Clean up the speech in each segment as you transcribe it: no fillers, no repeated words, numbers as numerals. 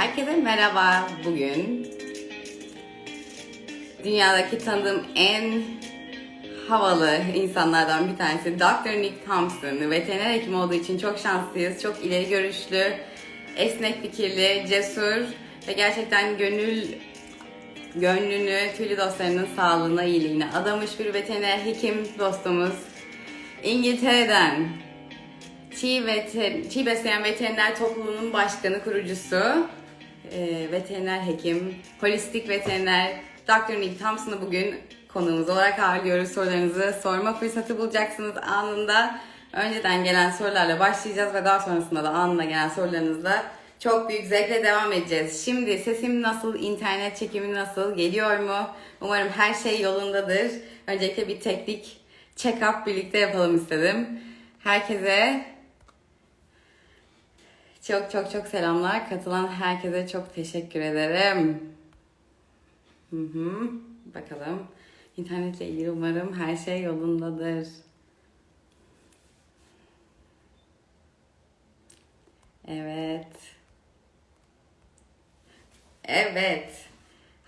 Herkese merhaba. Bugün dünyadaki tanıdığım en havalı insanlardan bir tanesi Dr. Nick Thompson. Veteriner hekim olduğu için çok şanslıyız. Çok ileri görüşlü, esnek fikirli, cesur ve gerçekten gönlünü tüylü dostlarının sağlığına, iyiliğine adamış bir veteriner hekim dostumuz. İngiltere'den Çiğ Besleyen Veteriner Topluluğu'nun başkanı, kurucusu, veteriner hekim, holistik veteriner Dr. Nick Thompson'ı bugün konuğumuz olarak ağırlıyoruz. Sorularınızı sorma fırsatı bulacaksınız anında. Önceden gelen sorularla başlayacağız ve daha sonrasında da anında gelen sorularınızla çok büyük zevkle devam edeceğiz. Şimdi sesim nasıl, internet çekimi nasıl, geliyor mu? Umarım her şey yolundadır. Öncelikle bir teknik check-up birlikte yapalım istedim. Herkese çok selamlar. Katılan herkese çok teşekkür ederim. Bakalım. İnternetle ilgili umarım her şey yolundadır. Evet.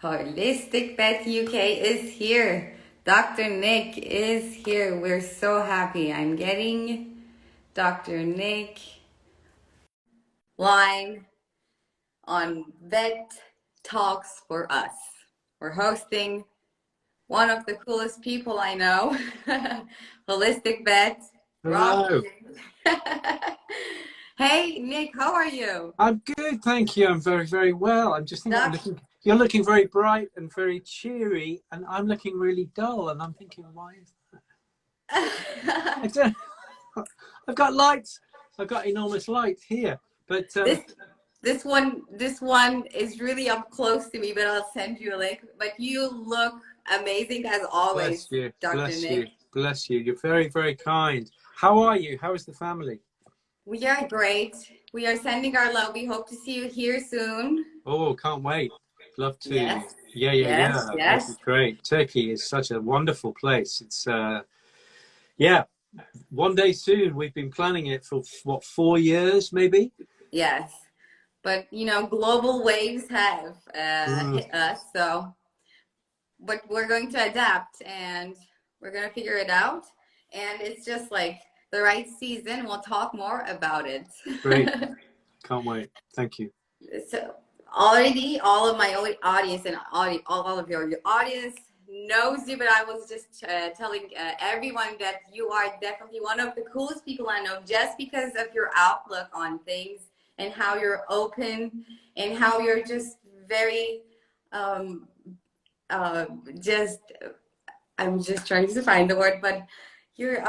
Holistic Vet UK is here. Dr. Nick is here. We're so happy. I'm getting Dr. Nick line on Vet Talks for Us. We're hosting one of the coolest people I know, Holistic Vet. Hello. Hey, Nick, how are you? I'm good, thank you. I'm very well. I'm just thinking, you're looking very bright and very cheery, and I'm looking really dull, and I'm thinking, why is that? I don't, I've got lights. I've got enormous lights here, but this one is really up close to me, but I'll send you a link. But you look amazing as always, bless you, Dr. bless Nick. you, bless you. You're very kind. How are you? How is the family? We are great. We are sending our love. We hope to see you here soon. Oh, can't wait. Love to. Yes. Yeah. Yes. This is great. Turkey is such a wonderful place. It's yeah. One day soon. We've been planning it for what, 4 years, maybe. Yes. But you know, global waves have hit us. But we're going to adapt and we're going to figure it out. And it's just like the right season. We'll talk more about it. Great. Can't wait. Thank you. So already all of my audience and all of your audience knows you, but I was just telling everyone that you are definitely one of the coolest people I know, just because of your outlook on things and how you're open and how you're just very I'm just trying to find the word, but you're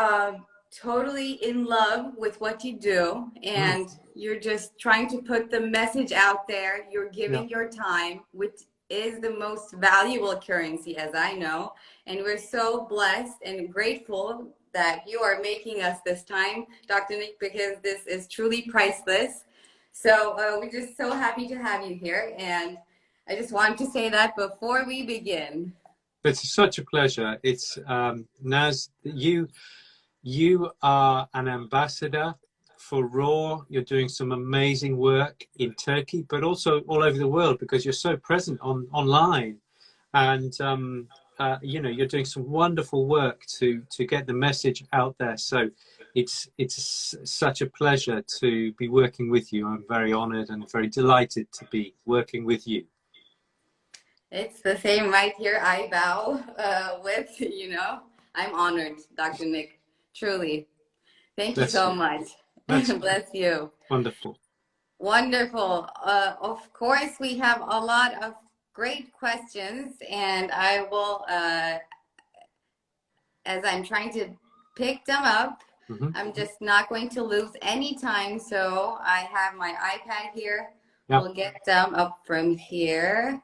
totally in love with what you do, and you're just trying to put the message out there. You're giving your time, which is the most valuable currency, as I know, and we're so blessed and grateful that you are making us this time, Dr. Nick, because this is truly priceless. So we're just so happy to have you here, and I just wanted to say that before we begin. It's such a pleasure. It's Naz, you are an ambassador for RAW. You're doing some amazing work in Turkey, but also all over the world, because you're so present online, and you know, you're doing some wonderful work to get the message out there. So it's such a pleasure to be working with you. I'm very honored and very delighted to be working with you. It's the same right here. I bow with, you know, I'm honored, Dr. Nick, truly. Thank you so much. Bless you. Wonderful. Wonderful. Of course, we have a lot of great questions, and I will, as I'm trying to pick them up, I'm just not going to lose any time. So I have my iPad here. Yep. We'll get them up from here.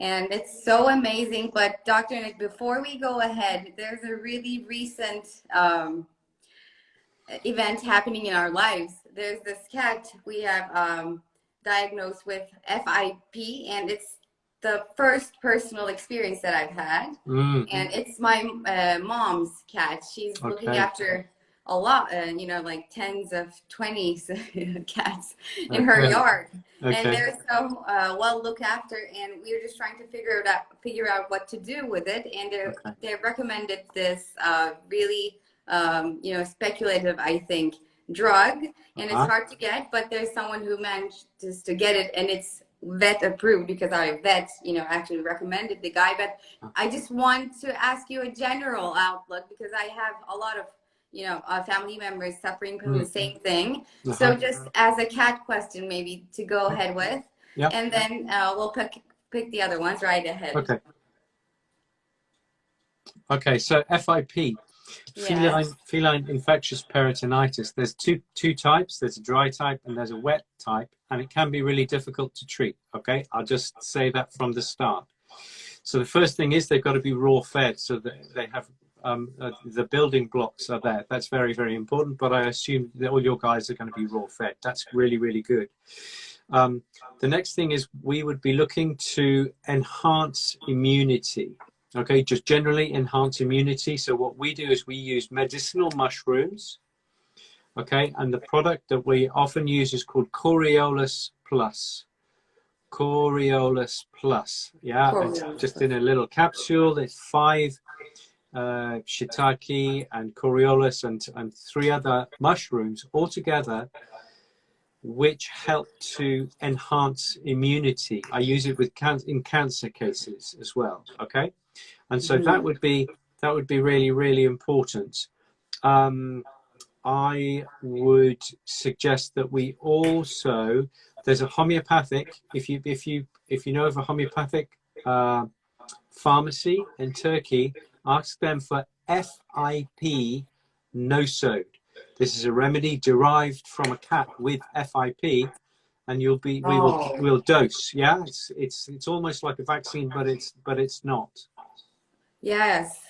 And it's so amazing. But Dr. Nick, before we go ahead, there's a really recent event happening in our lives. There's this cat we have diagnosed with FIP, and it's the first personal experience that I've had. And it's my mom's cat. She's looking after a lot, you know, like tens of 20s cats in her yard. Okay. And they're so well looked after, and we were just trying to figure out what to do with it. And they recommended this really, you know, speculative, I think, drug, and it's hard to get, but there's someone who manages to get it, and it's vet approved because our vet, you know, actually recommended the guy. But I just want to ask you a general outlook, because I have a lot of, you know, family members suffering from the same thing. So just as a cat question, maybe to go ahead with, and then we'll pick the other ones right ahead. Okay, so FIP, feline infectious peritonitis. There's two types. There's a dry type and there's a wet type, and it can be really difficult to treat. Okay, I'll just say that from the start. So the first thing is they've got to be raw fed, so that they have the building blocks are there. That's very, very important. But I assume that all your guys are going to be raw fed. That's really, really good. The next thing is we would be looking to enhance immunity. Okay, just generally enhance immunity. So what we do is we use medicinal mushrooms. Okay, and the product that we often use is called Coriolis Plus. Coriolis Plus. Yeah, it's just in a little capsule. There's 5 shiitake and Coriolis and 3 other mushrooms all together, which help to enhance immunity. I use it with in cancer cases as well. Okay, and so that would be really, really important. I would suggest that we also, there's a homeopathic, if you know of a homeopathic pharmacy in Turkey, ask them for FIP no-sode. This is a remedy derived from a cat with FIP, and we'll dose. Yeah, it's almost like a vaccine, but it's not. Yes.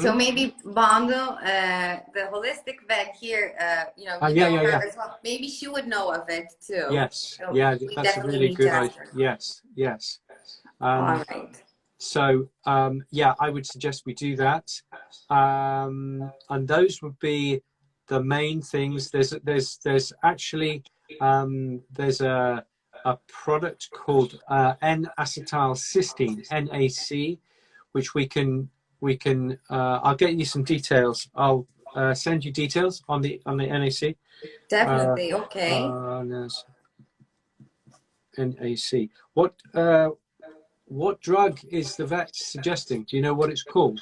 So maybe bundle the holistic vet here. You know, her as well. Maybe she would know of it too. Yes. So yeah, that's a really good idea. Yes. Yes. All right. So yeah, I would suggest we do that, and those would be the main things. There's actually there's a product called N-acetylcysteine, NAC, which we can I'll get you some details. I'll send you details on the NAC. Definitely. Okay. NAC. What drug is the vet suggesting? Do you know what it's called?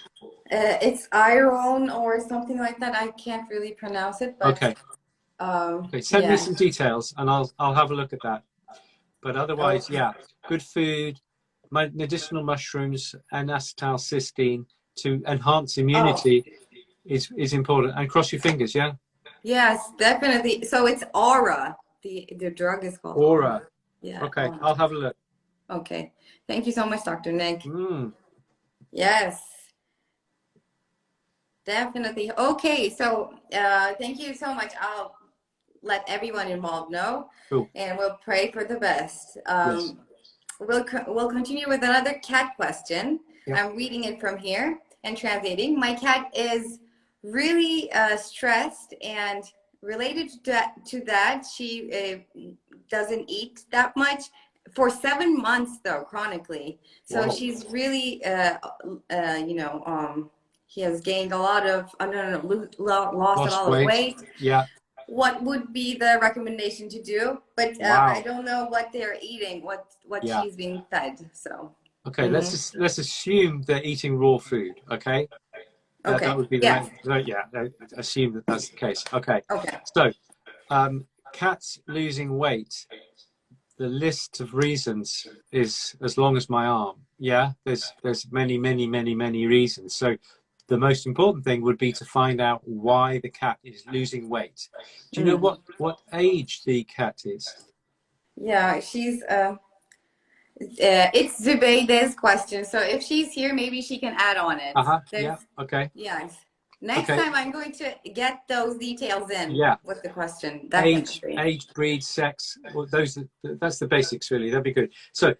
It's iron or something like that. I can't really pronounce it. But, okay. Okay. Send me some details, and I'll have a look at that. But otherwise, yeah, good food, medicinal mushrooms, and acetylcysteine to enhance immunity is important. And cross your fingers, yeah. Yes, definitely. So it's Aura. The drug is called Aura. Yeah. Okay, I'll have a look. Okay. Thank you so much, Dr. Nick. Yes. Definitely. Okay, so thank you so much. I'll let everyone involved know, and we'll pray for the best. Yes. We'll continue with another cat question. Yeah. I'm reading it from here and translating. My cat is really stressed, and related to that, she doesn't eat that much for 7 months, though, chronically. So she's really, you know, he has gained a lot of, lost a lot of weight. Yeah. What would be the recommendation to do? But I don't know what they're eating, what she's being fed. So. Okay, let's assume they're eating raw food. Okay. Okay. That would be the assume that that's the case. Okay. Okay. So, cats losing weight. The list of reasons is as long as my arm. Yeah, there's many reasons. So the most important thing would be to find out why the cat is losing weight. Do you know what age the cat is? Yeah, she's it's Zübeyde's question. So if she's here, maybe she can add on it. Yeah. Okay. Yes. Next time I'm going to get those details in with the question. Age, breed, sex. Well, that's the basics really. That'd be good. So,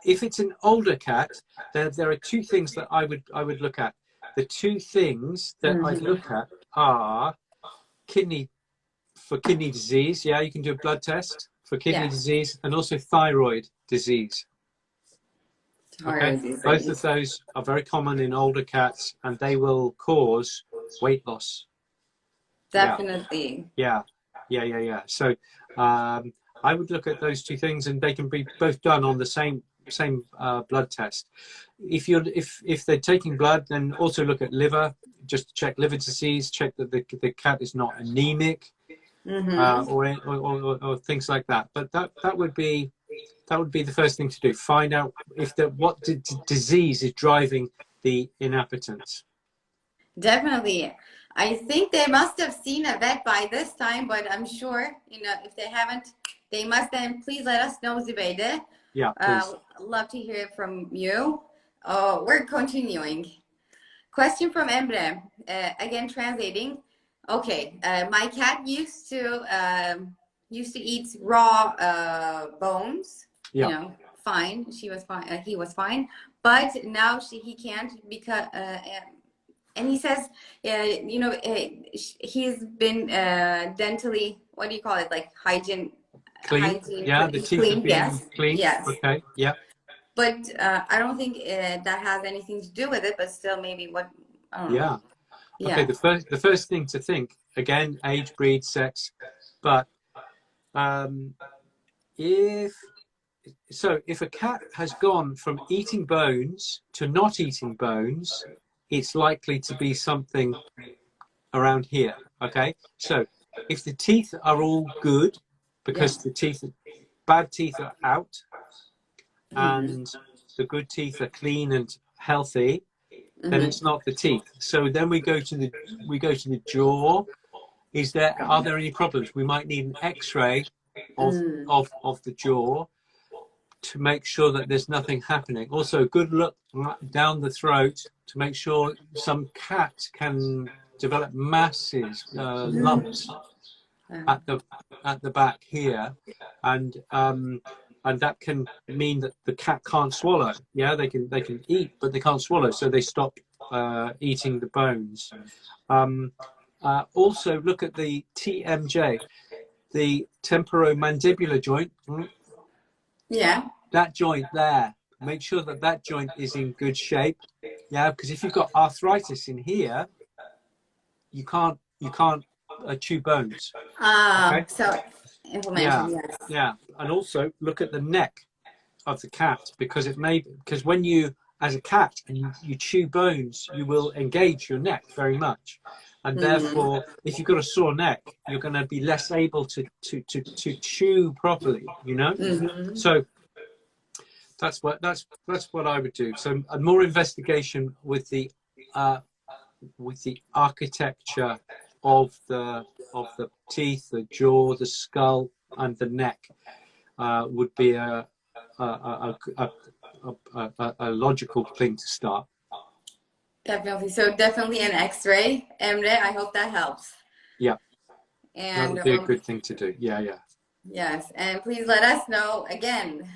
if it's an older cat, there are 2 things that I would look at. The 2 things that I look at are kidney disease. Yeah, you can do a blood test for kidney Yeah. disease and also thyroid disease. Okay, both of those are very common in older cats, and they will cause weight loss. Definitely. Yeah. So I would look at those two things, and they can be both done on the same blood test. If they're taking blood, then also look at liver, just to check liver disease, check that the cat is not anemic, or things like that. But that would be the first thing to do. Find out if what disease is driving the inappetence. Definitely. I think they must have seen a vet by this time, but I'm sure, if they haven't, they must. Then please let us know, Zübeyde. Yeah, please. Love to hear it from you. We're continuing. Question from Emre. Again, translating. Okay, my cat used to eat raw bones. Yeah. Fine. She was fine. He was fine, but now he can't because. And he says, he's been dentally. What do you call it? Like hygiene. Clean. Yeah, the teeth are being clean. Yes. Okay. Yeah. But I don't think that has anything to do with it. But still, maybe what? I don't know. Yeah. Okay. The first thing to think, again, age, breed, sex, but if a cat has gone from eating bones to not eating bones, it's likely to be something around here. Okay. So if the teeth are all good, because the bad teeth are out, and the good teeth are clean and healthy, then it's not the teeth. So then we go to the jaw. Are there any problems? We might need an X-ray of the jaw to make sure that there's nothing happening. Also, good look down the throat to make sure some cats can develop masses, lumps at the back here, and that can mean that the cat can't swallow. Yeah, they can eat, but they can't swallow, so they stop eating the bones. Also, look at the TMJ, the temporomandibular joint. Yeah. That joint there. Make sure that joint is in good shape. Yeah, because if you've got arthritis in here, you can't chew bones. Okay? So inflammation. Yes. Yeah, and also look at the neck of the cat, because when you, as a cat, and you chew bones, you will engage your neck very much, and therefore, if you've got a sore neck, you're going to be less able to chew properly. So that's what I would do. So more investigation with the architecture of the teeth, the jaw, the skull, and the neck would be a logical thing to start. Definitely. So definitely an X-ray, Emre. I hope that helps. Yeah. And that would be a good thing to do. Yeah. Yes, and please let us know again.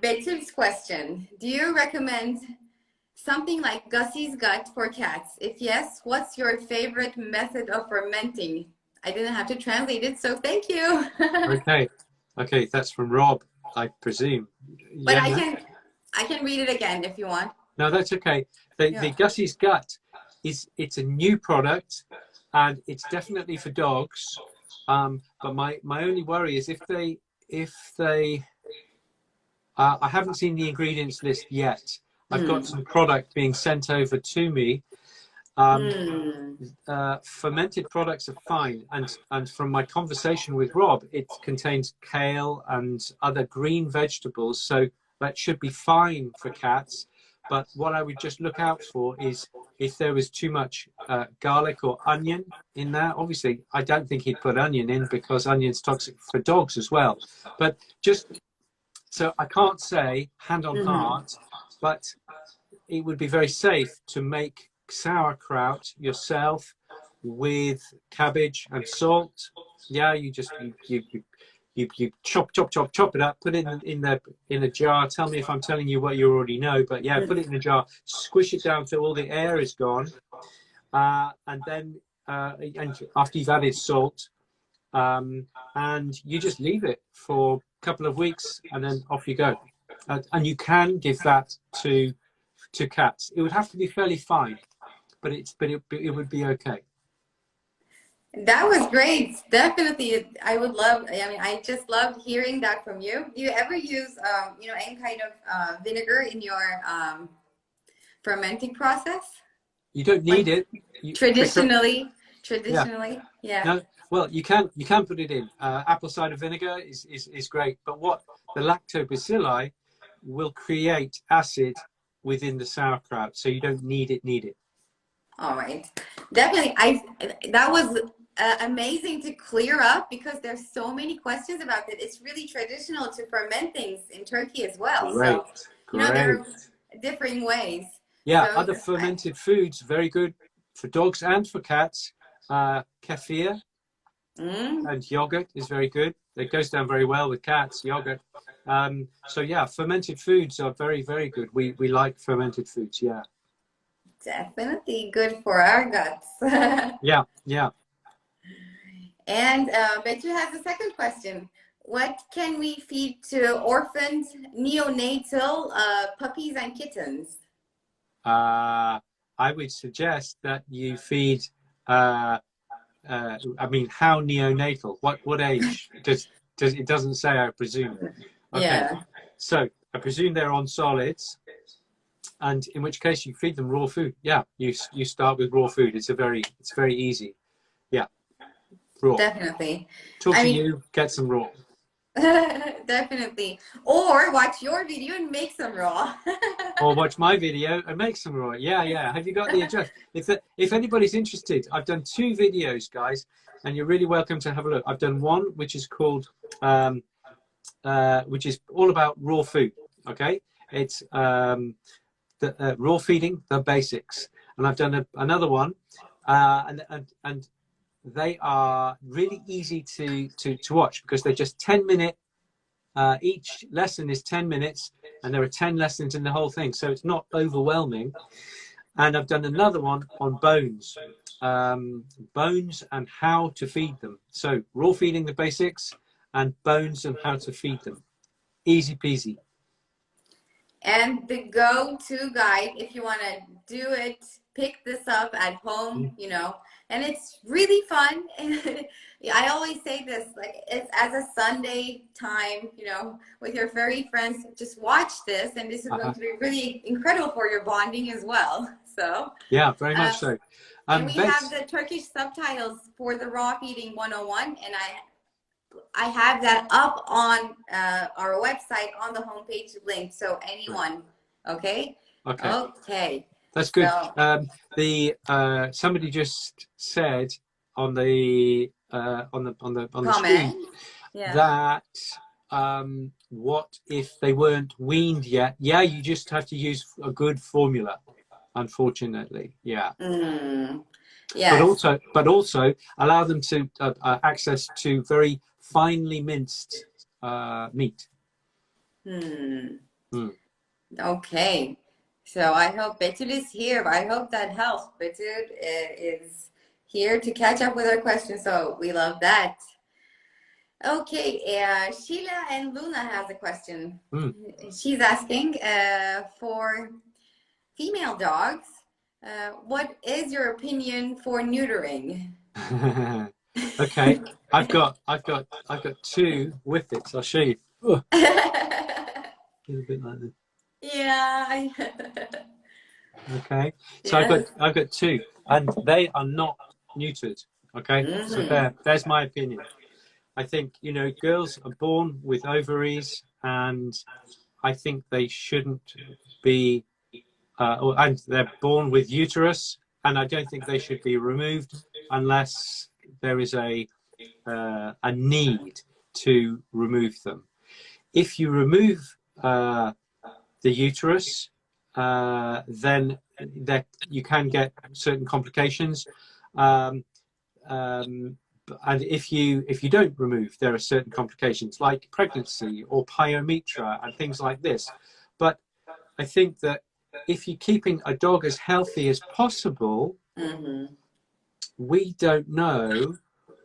Betül's question: do you recommend something like Gussie's gut for cats? If yes, what's your favorite method of fermenting? I didn't have to translate it, so thank you. Okay, that's from Rob, I presume. But I can read it again if you want. No, that's okay. The Gussie's gut it's a new product, and it's definitely for dogs. But my only worry is if they I haven't seen the ingredients list yet. I've got some product being sent over to me. Fermented products are fine, and from my conversation with Rob, it contains kale and other green vegetables, so that should be fine for cats. But what I would just look out for is if there was too much garlic or onion in there. Obviously, I don't think he'd put onion in because onion's toxic for dogs as well. But so I can't say hand on heart, but it would be very safe to make sauerkraut yourself with cabbage and salt. Yeah, you chop it up, put it in a jar. Tell me if I'm telling you what you already know, but yeah, put it in a jar, squish it down till all the air is gone, and then and after you've added salt, and you just leave it for a couple of weeks, and then off you go. And you can give that to cats. It would have to be fairly fine, but it would be okay. That was great. Definitely, I would love. I mean, I just loved hearing that from you. Do you ever use, any kind of vinegar in your fermenting process? You don't need it. Traditionally, yeah. No, well, you can put it in. Apple cider vinegar is great, but what the lactobacilli will create acid within the sauerkraut, so you don't need it. All right, definitely. That was amazing to clear up, because there's so many questions about it. It's really traditional to ferment things in Turkey as well. Great, so there are differing ways. Yeah, so, other fermented foods, very good for dogs and for cats. Kefir and yogurt is very good. It goes down very well with cats, yogurt. So yeah, fermented foods are very, very good. We like fermented foods, yeah. Definitely good for our guts. Yeah. And Betty has a second question. What can we feed to orphaned neonatal puppies and kittens? I would suggest that you feed, how neonatal? What age? It doesn't say, I presume. Okay. Yeah. So I presume they're on solids, and in which case you feed them raw food. Yeah, you start with raw food. It's very easy. Yeah, raw. Definitely. You, get some raw. Definitely. Or watch your video and make some raw. Or watch my video and make some raw. Yeah. Have you got the address? If anybody's interested, I've done 2 videos, guys, and you're really welcome to have a look. I've done one which is called, which is all about raw food. Okay, it's the raw feeding, the basics, and I've done another one, and they are really easy to watch, because they're just 10-minute. Each lesson is 10 minutes, and there are 10 lessons in the whole thing, so it's not overwhelming. And I've done another one on bones, bones and how to feed them. So raw feeding, the basics, and bones and how to feed them. Easy peasy. And the go-to guide, if you want to do it, pick this up at home, and it's really fun. I always say this, like, it's as a Sunday time, with your furry friends, just watch this, and this is going to be really incredible for your bonding as well. So yeah, very much so. And we have the Turkish subtitles for the raw feeding 101, and I have that up on our website on the homepage link, so anyone. Okay. That's good. So, Somebody just said on the screen that what if they weren't weaned yet? Yeah, you just have to use a good formula, unfortunately. Yeah. Yes. But also allow them to access to very finely minced meat. Okay. So I hope Betül is here. I hope that helps. Betül is here to catch up with our questions, so we love that. Okay, Sheila and Luna has a question. She's asking for female dogs, what is your opinion for neutering? Okay, I've got 2 whippets. I'll show you. A little bit like this. Yeah. Okay, so I've got 2, and they are not neutered. Okay, so there's my opinion. I think girls are born with ovaries, and I think they shouldn't be, and they're born with uterus, and I don't think they should be removed unless there is a need to remove them. If you remove the uterus, then you can get certain complications, and if you don't remove, there are certain complications like pregnancy or pyometra and things like this. But I think that if you're keeping a dog as healthy as possible, we don't know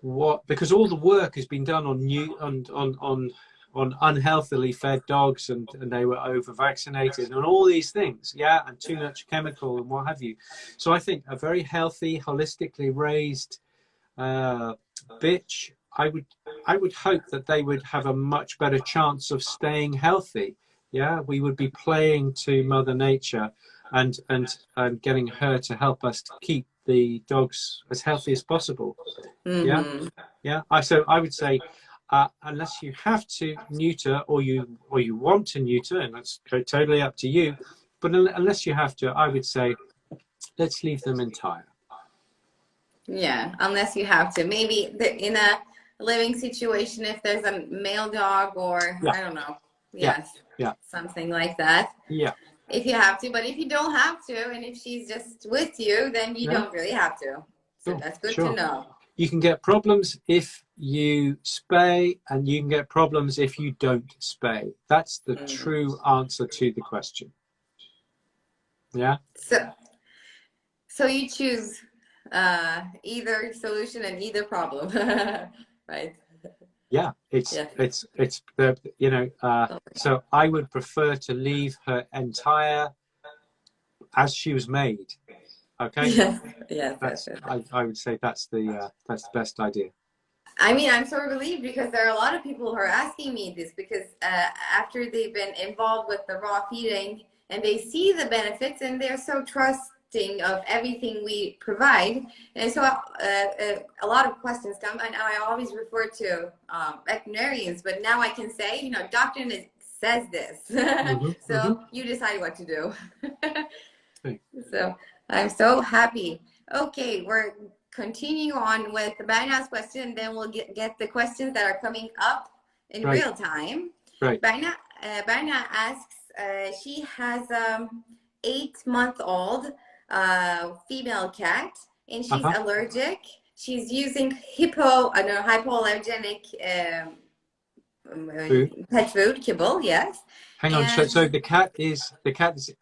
what, because all the work has been done on unhealthily fed dogs, and they were over vaccinated and all these things, yeah, and too much chemical and what have you. So I think a very healthy, holistically raised bitch, I would hope that they would have a much better chance of staying healthy. Yeah, we would be playing to Mother Nature and getting her to help us to keep the dogs as healthy as possible. Mm-hmm. Yeah. So I would say, unless you have to neuter or you want to neuter, and that's totally up to you, but unless you have to, I would say let's leave them entire. Yeah, unless you have to. Maybe in a living situation, if there's a male dog or I don't know. Yes. Yeah. Something like that. Yeah. If you have to, but if you don't have to, and if she's just with you, then you don't really have to. So that's good to know. You can get problems if you spay, and you can get problems if you don't spay. That's the true answer to the question. Yeah. So you choose either solution and either problem, right? Yeah, it's the, you know, so I would prefer to leave her entire as she was made. Okay. Yes. I would say that's the best idea. I mean, I'm so relieved because there are a lot of people who are asking me this, because after they've been involved with the raw feeding and they see the benefits and they're so trusting of everything we provide, and so a lot of questions come, and I always refer to veterinarians, but now I can say, you know, Dr. Nick says this, so you decide what to do. So I'm so happy. Okay, we're continue on with the Berna's question, and then we'll get the questions that are coming up in real time. Right. Berna asks, she has 8-month-old female cat, and she's allergic. She's using hypoallergenic pet food, kibble, yes. Hang on, so the cat is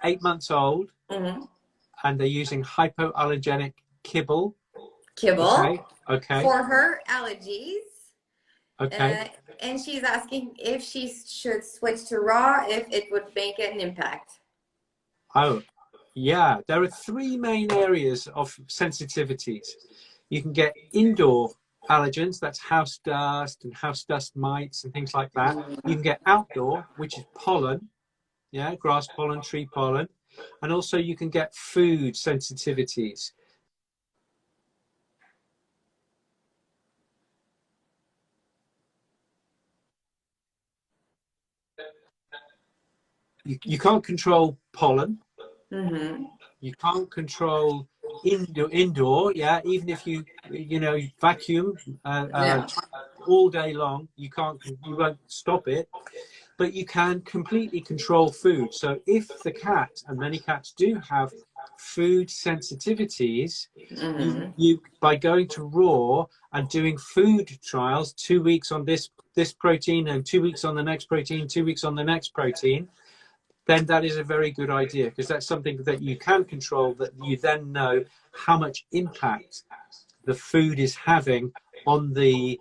8 months old, and they're using hypoallergenic kibble. Okay. For her allergies. Okay. And she's asking if she should switch to raw, if it would make an impact. Oh, yeah. There are 3 main areas of sensitivities. You can get indoor allergens, that's house dust and house dust mites and things like that. You can get outdoor, which is pollen, yeah, grass pollen, tree pollen, and also you can get food sensitivities. You can't control pollen. You can't control indoor. Yeah, even if you vacuum all day long, you won't stop it. But you can completely control food. So if the cat, and many cats do have food sensitivities, you by going to raw and doing food trials, 2 weeks on this protein and 2 weeks on the next protein, 2 weeks on the next protein, then that is a very good idea, because that's something that you can control, that you then know how much impact the food is having on the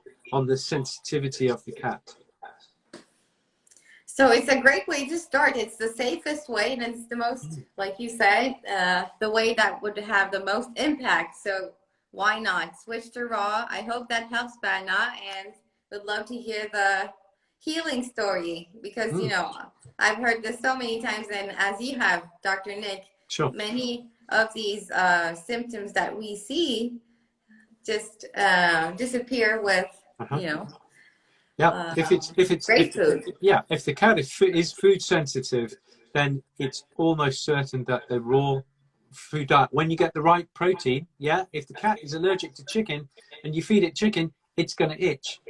sensitivity of the cat. So it's a great way to start. It's the safest way, and it's the most, like you said, the way that would have the most impact. So why not switch to raw? I hope that helps, Berna, and would love to hear the healing story, because you know, I've heard this so many times, and as you have, Dr. Nick, many of these symptoms that we see just disappear with, you know. Yeah, if the cat is food sensitive, then it's almost certain that the raw food diet, when you get the right protein, yeah, if the cat is allergic to chicken and you feed it chicken, it's going to itch.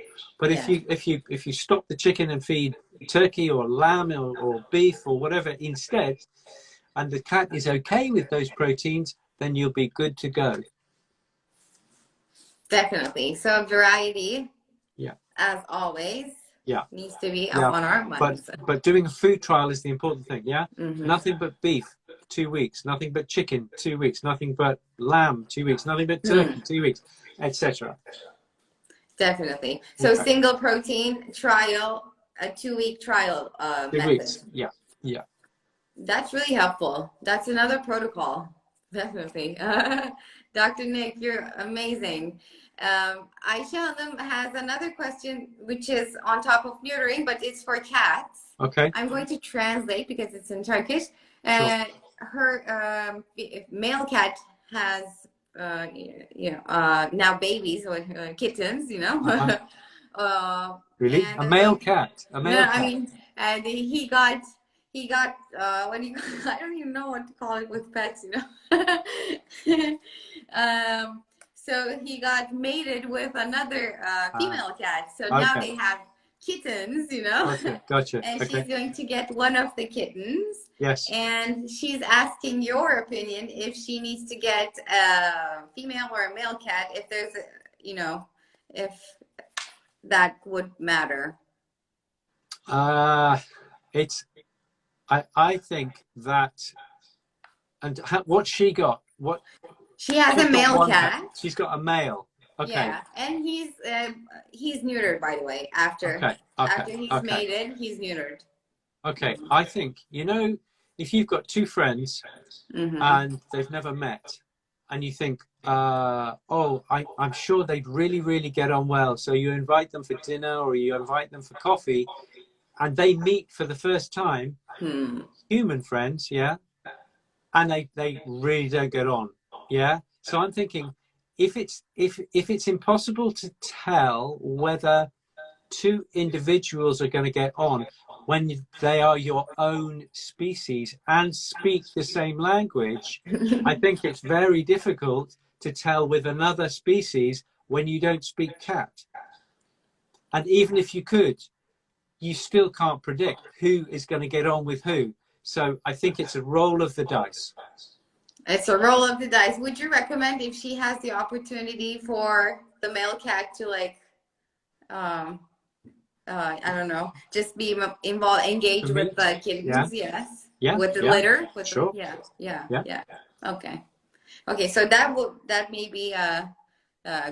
But if you stop the chicken and feed turkey or lamb or beef or whatever instead, and the cat is okay with those proteins, then you'll be good to go. Definitely. So variety, as always, needs to be up on our minds. But doing a food trial is the important thing. Yeah, nothing but beef, 2 weeks, nothing but chicken, 2 weeks, nothing but lamb, 2 weeks, nothing but turkey, 2 weeks, etc. Definitely. So Okay. single protein trial, a 2-week trial 2 method. weeks, yeah, yeah. That's really helpful. That's another protocol. Definitely. Dr. Nick, you're amazing. Aisha Hanım has another question, which is on top of neutering, but it's for cats. Okay. I'm going to translate because it's in Turkish. Sure. Her male cat has, now babies or kittens, Really? and A male cat? A male cat? I mean, and he got what do you I don't even know what to call it with pets, so he got mated with another female cat, so now they have kittens, Gotcha. and Okay. she's going to get one of the kittens. Yes. And she's asking your opinion if she needs to get a female or a male cat, if there's if that would matter. I think that, and what she got? What she has a male cat. She's got a male. Okay. Yeah, and he's neutered, by the way. After he's mated, he's neutered. Okay, I think if you've got two friends and they've never met, and you think, I'm sure they'd really, really get on well. So you invite them for dinner or you invite them for coffee, and they meet for the first time, human friends, yeah, and they really don't get on, yeah. So I'm thinking, if it's impossible to tell whether two individuals are going to get on when they are your own species and speak the same language, I think it's very difficult to tell with another species when you don't speak cat. And even if you could, you still can't predict who is going to get on with who. So I think it's a roll of the dice. It's a roll of the dice. Would you recommend, if she has the opportunity, for the male cat to I don't know, just be involved, engage with the kittens? Yes. Yeah. With the litter. With sure. Yeah. Okay. So that may be a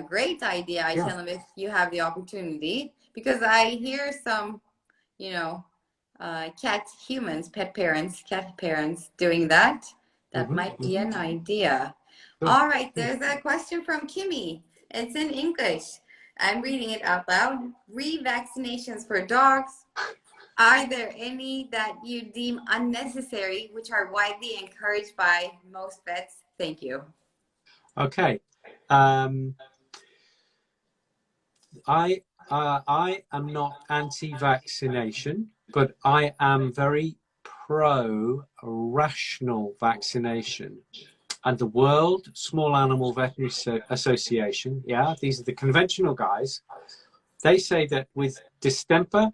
great idea. I tell them, if you have the opportunity, because I hear some, cat parents doing that. That might be an idea. All right. There's a question from Kimmy. It's in English. I'm reading it out loud. Revaccinations for dogs. Are there any that you deem unnecessary, which are widely encouraged by most vets? Thank you. Okay. I am not anti-vaccination, but I am very pro-rational vaccination. And the World Small Animal Veterinary Association, these are the conventional guys, they say that with distemper,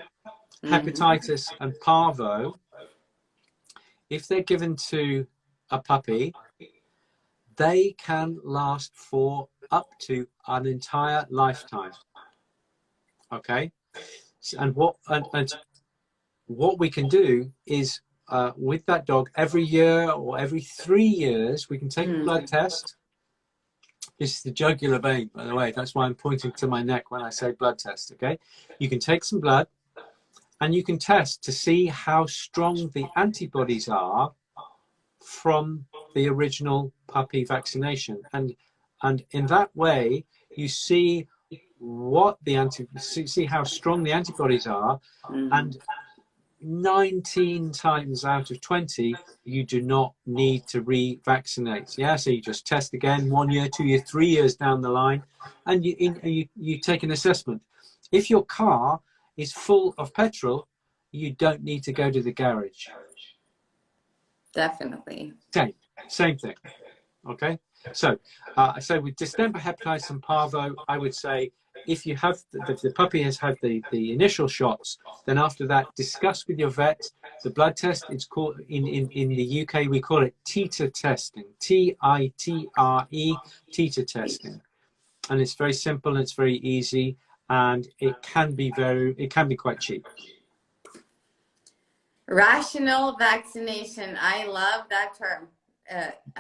hepatitis and parvo, if they're given to a puppy, they can last for up to an entire lifetime. Okay, and what we can do is, with that dog, every year or every 3 years, we can take a blood test. This is the jugular vein, by the way. That's why I'm pointing to my neck when I say blood test, okay? You can take some blood and you can test to see how strong the antibodies are from the original puppy vaccination. And in that way, you see see how strong the antibodies are, and 19 times out of 20 you do not need to revaccinate. So you just test again 1 year, 2 years, 3 years down the line, and you take an assessment. If your car is full of petrol, you don't need to go to the garage. Definitely. Same thing. Okay, so with distemper, hepatitis and parvo, I would say, if you have the puppy has had the initial shots, then after that, discuss with your vet the blood test. It's called, in the UK, we call it titer testing, TITRE, titer testing, and it's very simple and it's very easy, and it can be quite cheap. Rational vaccination. I love that term.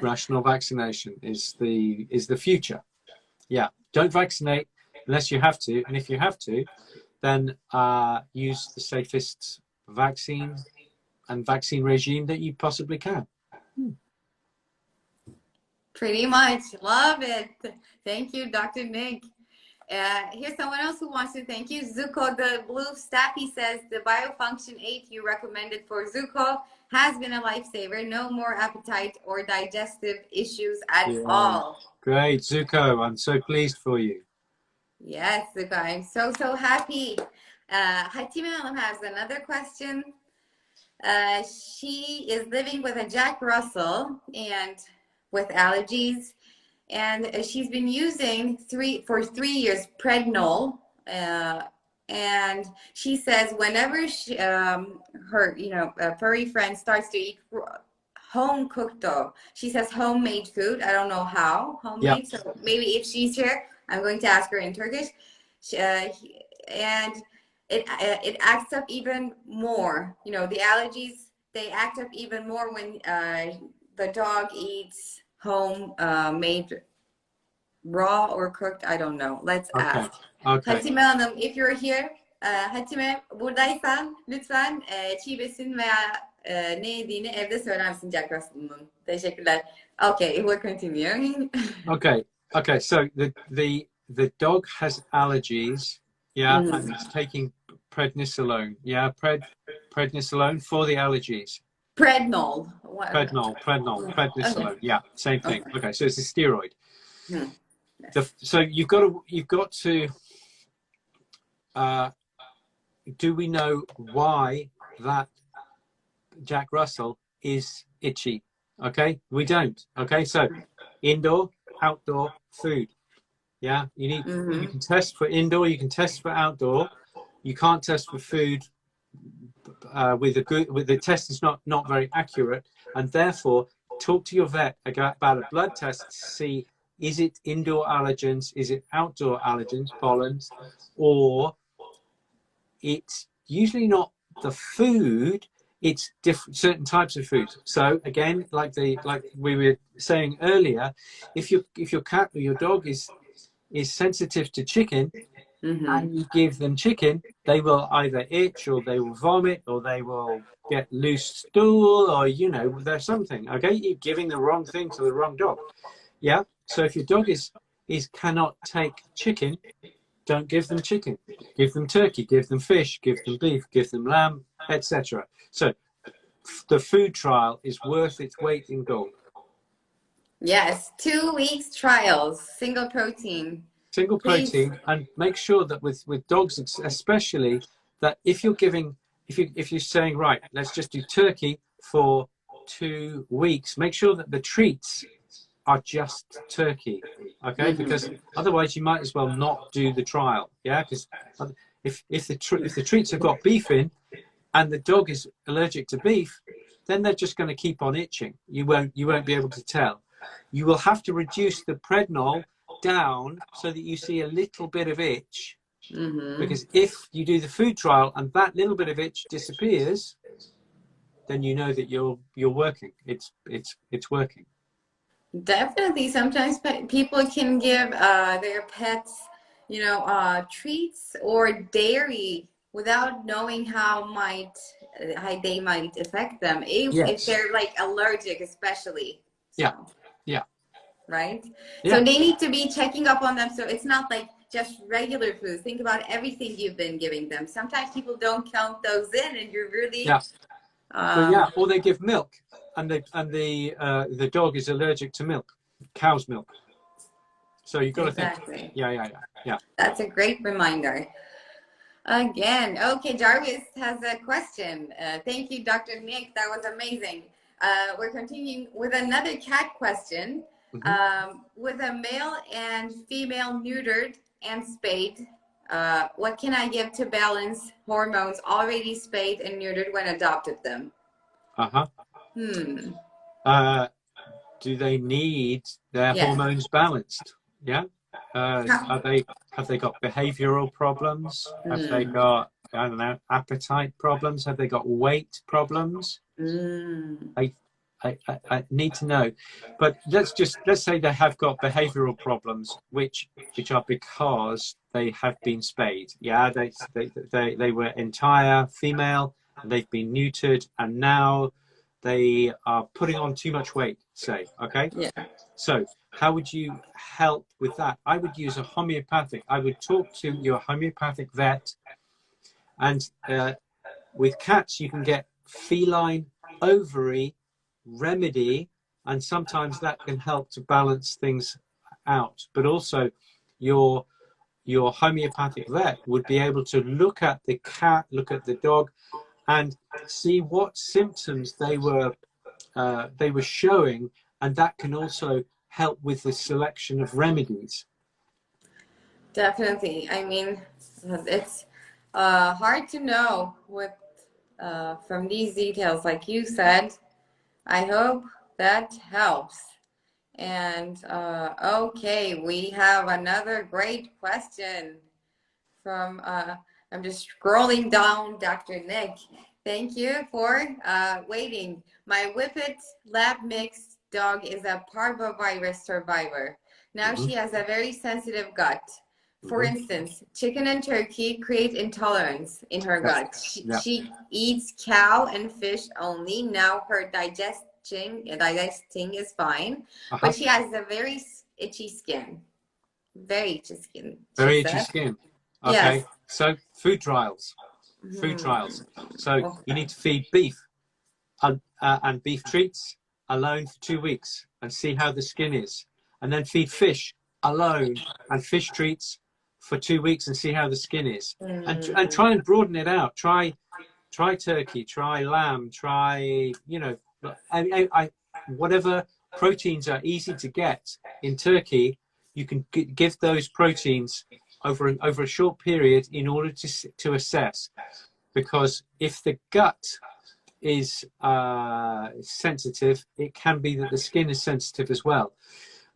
Rational vaccination is the future. Yeah, don't vaccinate unless you have to, and if you have to, then use the safest vaccine and vaccine regime that you possibly can. Pretty much. Love it. Thank you, Dr. Nick. Here's someone else who wants to thank you. Zuko, the blue staffy, says the Biofunction 8 you recommended for Zuko has been a lifesaver. No more appetite or digestive issues at all. Great, Zuko. I'm so pleased for you. Yes, Zuko. I'm so happy. Hatime Hanım has another question. She is living with a Jack Russell and with allergies, and she's been using for 3 years Prednol, and she says whenever her furry friend starts to eat home cooked dough, she says homemade food. I don't know how homemade. So maybe if she's here, I'm going to ask her in Turkish. And it acts up even more. You know, the allergies, they act up even more when the dog eats home made raw or cooked. I don't know. Let's ask. Okay. Hatime Hanım, if you're here, Hatime buradaysan lütfen çiğ besin veya ne yediğini evde söyler misin Jack Russell'ın? Teşekkürler. Okay, we're continuing. Okay. So the dog has allergies. Yeah, and it's taking prednisolone. Yeah, prednisolone for the allergies. Prednol. Prednisolone. Okay. Yeah, same thing. Okay, so it's a steroid. Hmm. So you've got to. Do we know why that Jack Russell is itchy? Okay, we don't. Okay, so indoor, outdoor, food. Yeah, you need. You can test for indoor. You can test for outdoor. You can't test for food. With the test is not very accurate, and therefore talk to your vet about a blood test to see, is it indoor allergens, is it outdoor allergens, pollens, or it's usually not the food, it's certain types of food. So again, like we were saying earlier, if your cat or your dog is sensitive to chicken, and you give them chicken, they will either itch or they will vomit or they will get loose stool, or there's something. Okay, you're giving the wrong thing to the wrong dog. Yeah. So if your dog is cannot take chicken, don't give them chicken. Give them turkey, give them fish, give them beef, give them lamb, etc. So the food trial is worth its weight in gold. Yes, 2 weeks trials, single protein. Single protein, and make sure that with dogs especially, that if you're saying, right, let's just do turkey for 2 weeks, make sure that the treats are just turkey, okay? Because otherwise you might as well not do the trial. Yeah, because if the treats have got beef in and the dog is allergic to beef, then they're just going to keep on itching. You won't be able to tell. You will have to reduce the Prednol down so that you see a little bit of itch, because if you do the food trial and that little bit of itch disappears, then you know that you're working. It's working. Definitely. Sometimes people can give their pets, treats or dairy without knowing how they might affect them if they're like allergic, especially. So. Yeah. Right? Yeah. So they need to be checking up on them. So it's not like just regular food. Think about everything you've been giving them. Sometimes people don't count those in, and you're really or they give milk, and the dog is allergic to milk, cow's milk. So you've got to think. Yeah. That's a great reminder. Again, okay, Jarvis has a question. Thank you, Dr. Nick. That was amazing. We're continuing with another cat question. With a male and female neutered and spayed, what can I give to balance hormones already spayed and neutered when adopted them? Do they need their hormones balanced? Yeah. Have they got behavioral problems? Have they got, I don't know, appetite problems? Have they got weight problems? I need to know. But let's say they have got behavioural problems, which are because they have been spayed. Yeah, they were entire female, and they've been neutered, and now they are putting on too much weight. Say, okay. Yeah. So how would you help with that? I would use a homeopathic. I would talk to your homeopathic vet, and with cats you can get feline ovary remedy, and sometimes that can help to balance things out. But also your homeopathic vet would be able to look at the cat, look at the dog, and see what symptoms they were showing, and that can also help with the selection of remedies. Definitely. I mean, it's hard to know with from these details, like you said. I hope that helps. And okay, we have another great question from, I'm just scrolling down, Dr. Nick. Thank you for waiting. My Whippet lab mix dog is a parvovirus survivor. Now she has a very sensitive gut. For instance, chicken and turkey create intolerance in her gut. She eats cow and fish only. Now her digesting is fine, but she has a very itchy skin. Very itchy skin. Very itchy skin. Okay. Yes. So food trials. Food trials. So you need to feed beef and beef treats alone for 2 weeks and see how the skin is, and then feed fish alone and fish treats for 2 weeks and see how the skin is, and try and broaden it out. Try turkey, try lamb, try, you know, whatever proteins are easy to get in turkey. You can give those proteins over a short period in order to assess, because if the gut is sensitive, it can be that the skin is sensitive as well.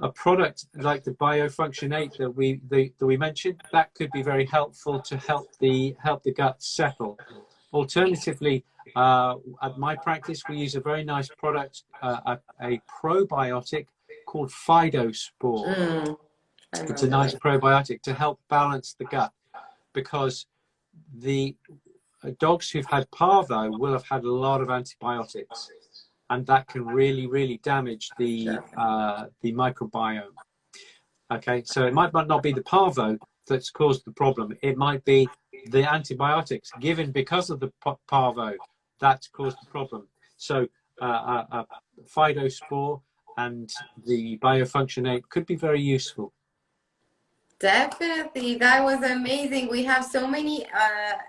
A product like the Biofunction 8 that we mentioned, that could be very helpful to help the gut settle. Alternatively, at my practice, we use a very nice product, a probiotic called Phytospore. It's a nice probiotic to help balance the gut, because the dogs who've had parvo will have had a lot of antibiotics, and that can really damage the microbiome. Okay, so it might not be the parvo that's caused the problem. It might be the antibiotics given because of the parvo that's caused the problem. So Phytospore and the Biofunction 8 could be very useful. Definitely. That was amazing. We have so many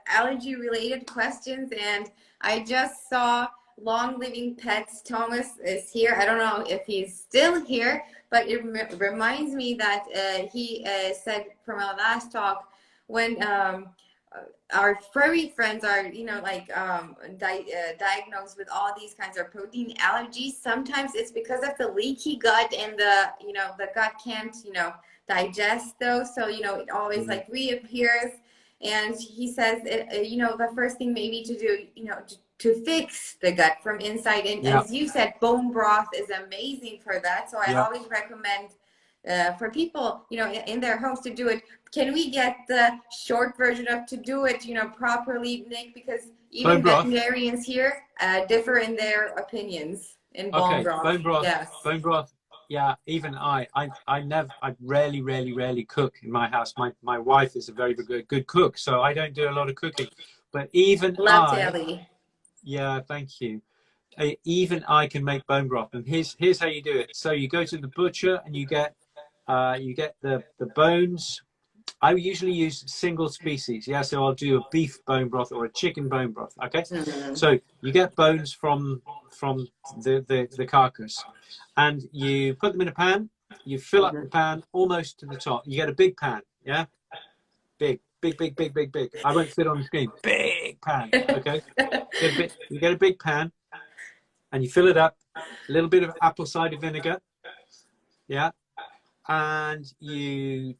allergy related questions, and I just saw Long Living Pets Thomas is here. I don't know if he's still here, but it reminds me that he said from our last talk, when our furry friends are, you know, like diagnosed with all these kinds of protein allergies, sometimes it's because of the leaky gut, and the gut can't, digest those. So, it always like reappears. And he says, the first thing maybe to do, to fix the gut from inside. And as you said, bone broth is amazing for that. So I always recommend for people, in their homes to do it. Can we get the short version of to do it, properly, Nick? Because even veterinarians here differ in their opinions in bone broth. Bone broth. Yes. Bone broth. Yeah, even I rarely cook in my house. My wife is a very good cook, so I don't do a lot of cooking. But even yeah, thank you. Even I can make bone broth, and here's how you do it. So you go to the butcher and you get the bones. I usually use single species. Yeah, so I'll do a beef bone broth or a chicken bone broth. Okay, so you get bones from the carcass, and you put them in a pan. You fill up the pan almost to the top. You get a big pan. Yeah, big. I won't fit on the screen. Big pan. Okay, you get a big pan, and you fill it up. A little bit of apple cider vinegar. Yeah, and you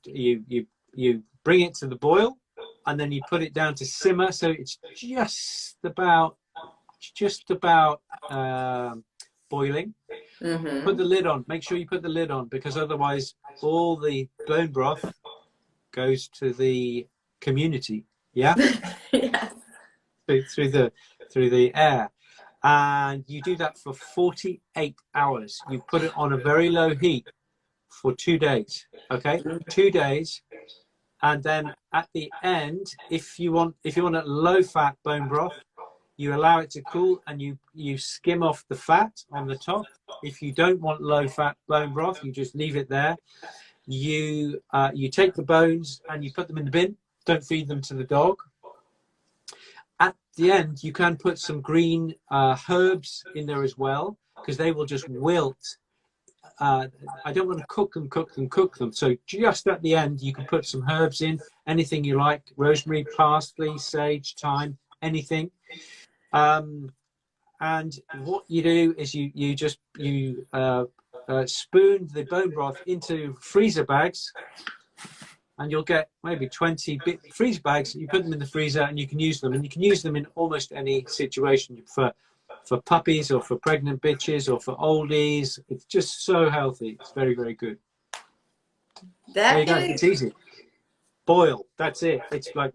bring it to the boil, and then you put it down to simmer, so it's just about boiling. Put the lid on. Make sure you put the lid on, because otherwise all the bone broth goes to the community. Yeah. Yes. Through the air. And you do that for 48 hours. You put it on a very low heat for 2 days. Okay, 2 days. And then at the end, if you want a low fat bone broth, you allow it to cool and you skim off the fat on the top. If you don't want low fat bone broth, you just leave it there. You take the bones and you put them in the bin. Don't feed them to the dog. At the end, you can put some green herbs in there as well, because they will just wilt. I don't want to cook them. So just at the end, you can put some herbs in, anything you like: rosemary, parsley, sage, thyme, anything. And what you do is you spoon the bone broth into freezer bags, and you'll get maybe 20 freezer bags. You put them in the freezer and you can use them. And you can use them in almost any situation, for puppies or for pregnant bitches or for oldies. It's just so healthy. It's very, very good. There you go. It's easy. Boil. That's it. It's like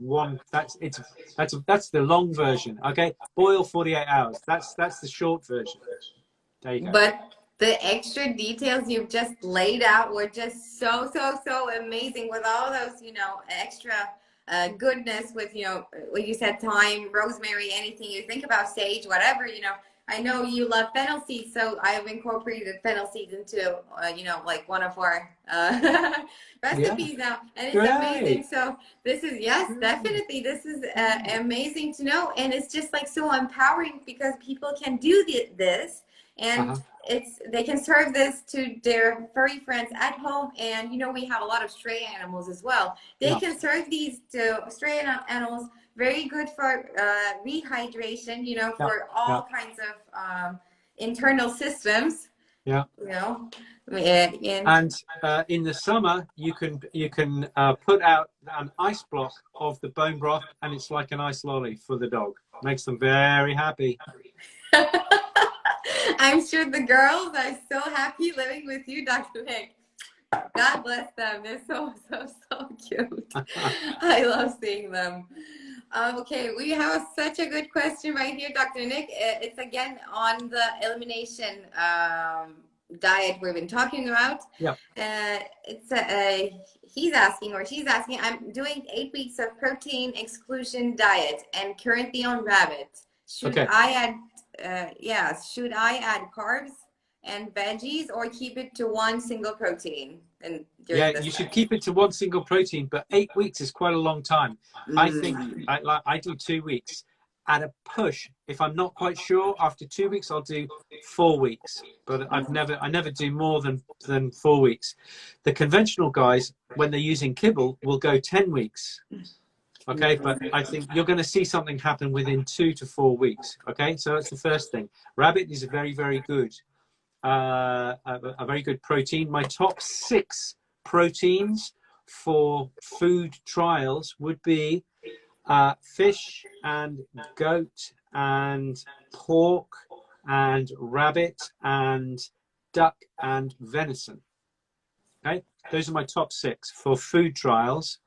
that's the long version. Okay. Boil 48 hours. That's the short version. There you go. But the extra details you've just laid out were just so amazing, with all those, extra goodness with, like you said, thyme, rosemary, anything you think about, sage, whatever, I know you love fennel seeds, so I've incorporated fennel seeds into, like one of our recipes now, and it's amazing. So this is, yes, definitely, this is amazing to know, and it's just like so empowering, because people can do this, and they can serve this to their furry friends at home. And we have a lot of stray animals as well. They can serve these to stray animals. Very good for rehydration, for all kinds of internal systems. Yeah. And in the summer, you can put out an ice block of the bone broth, and it's like an ice lolly for the dog. Makes them very happy. I'm sure the girls are so happy living with you, Dr. Nick. God bless them. They're so cute. I love seeing them. Okay, we have such a good question right here, Dr. Nick. It's again on the elimination diet we've been talking about. Yeah. He's asking, or she's asking, I'm doing 8 weeks of protein exclusion diet and currently on rabbit. Should I add should I add carbs and veggies, or keep it to one single protein? And you should keep it to one single protein, but 8 weeks is quite a long time. I think I do 2 weeks at a push. If I'm not quite sure, after 2 weeks I'll do 4 weeks, but I never do more than 4 weeks. The conventional guys, when they're using kibble, will go 10 weeks. Okay, but I think you're going to see something happen within 2 to 4 weeks. Okay, so that's the first thing. Rabbit is a very, very good, a very good protein. My top 6 proteins for food trials would be fish and goat and pork and rabbit and duck and venison. Okay, those are my top 6 for food trials.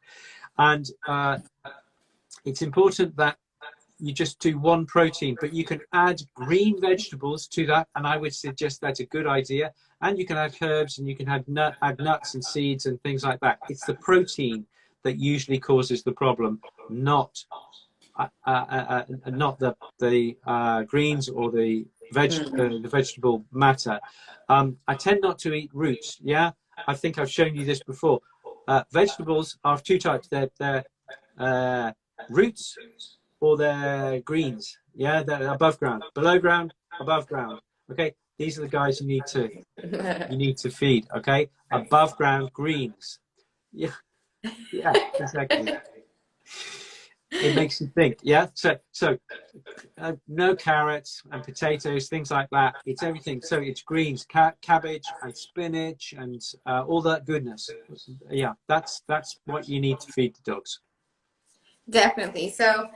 And it's important that you just do one protein, but you can add green vegetables to that, and I would suggest that's a good idea. And you can add herbs, and you can add nuts and seeds and things like that. It's the protein that usually causes the problem, not the greens or the vegetable matter. I tend not to eat roots. Yeah, I think I've shown you this before. Vegetables are of 2 types. They're roots or they're greens. Yeah, they're above ground, below ground, above ground. Okay, these are the guys you need to feed. Okay, above ground greens. Yeah, exactly. It makes you think. Yeah, so no carrots and potatoes, things like that. It's everything. So it's greens, cabbage and spinach and all that goodness. Yeah, that's what you need to feed the dogs. Definitely. So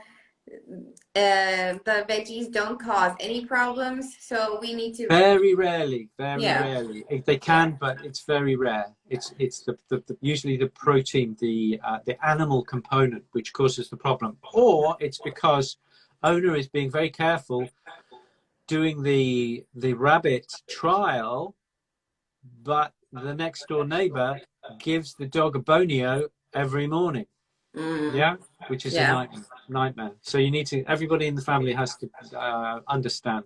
the veggies don't cause any problems, so we need to. Very rarely, very Yeah. rarely. They can, but it's very rare. It's usually the protein, the animal component, which causes the problem, or it's because owner is being very careful doing the rabbit trial, but the next door neighbor gives the dog a bonio every morning. Yeah, which is a nightmare. So you need to. Everybody in the family has to understand.